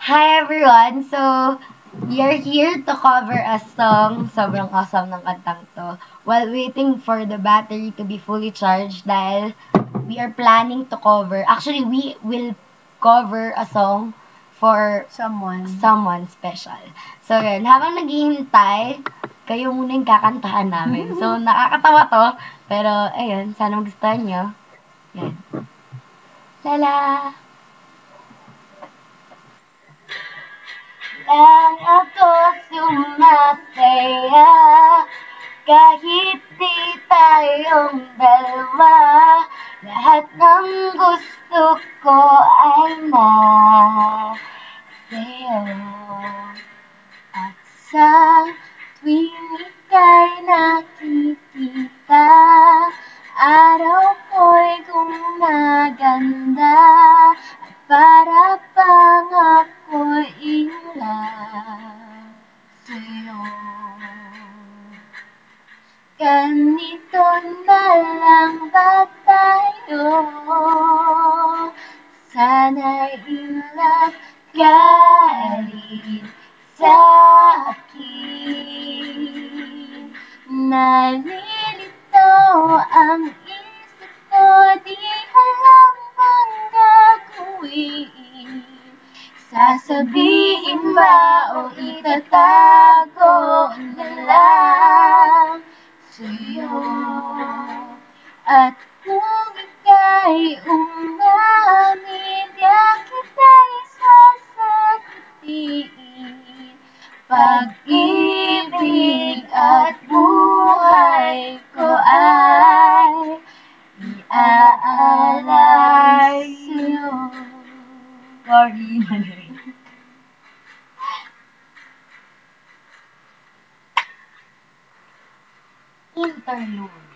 Hi everyone! So, we are here to cover a song. Sobrang awesome ng kantang to. While waiting for the battery to be fully charged dahil we are planning to cover. Actually, we will cover a song for someone special. So, yun. Habang naghihintay, kayo muna yung kakantahan namin. So, nakakatawa to. Pero, ayun. Sana magustuhan nyo. Yan. Lala! Lang ako sumasaya kahit di tayong dalawa. Lahat ng gusto ko ay nasa'yo. At sa tuwing ika'y nakikita, araw ko'y gumaganda. At para bang ako'y sa'yo. Ganito na lang ba tayo? Sana'y ilap ka rin sa'kin. Nalilito ang isip ko, di alam ang gagawin. Sasabihin ba o itatago na lang sa'yo? At kung ika'y umamin, di kita'y sasagutin. Pag-ibig at buhay ko ay iaalay sa'yo. Sorry, Interlude.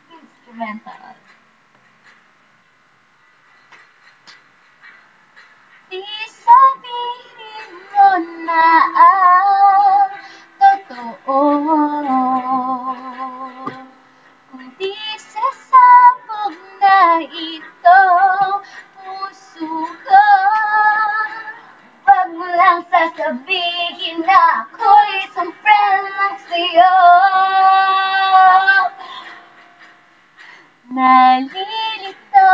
Instrumental. Di sabihin mo na ang totoo, kung di sasabog na ito puso ko. Wag mo lang sasabihin na ako'y isang friend lang sa'yo. Nalilito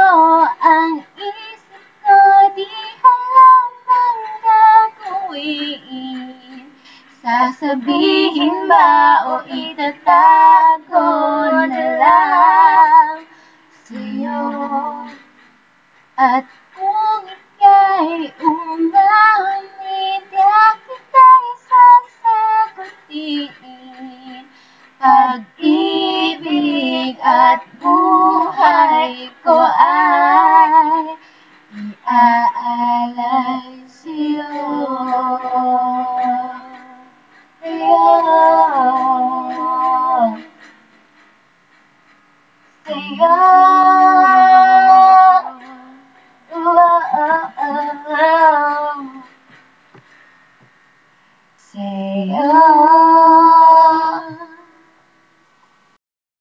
ang isip ko, di alam ang gagawin. Sasabihin ba o itatago na lang sa'yo? At kung ika'y umamin, di kita'y sasagutin. Pag-ibig at buhay ko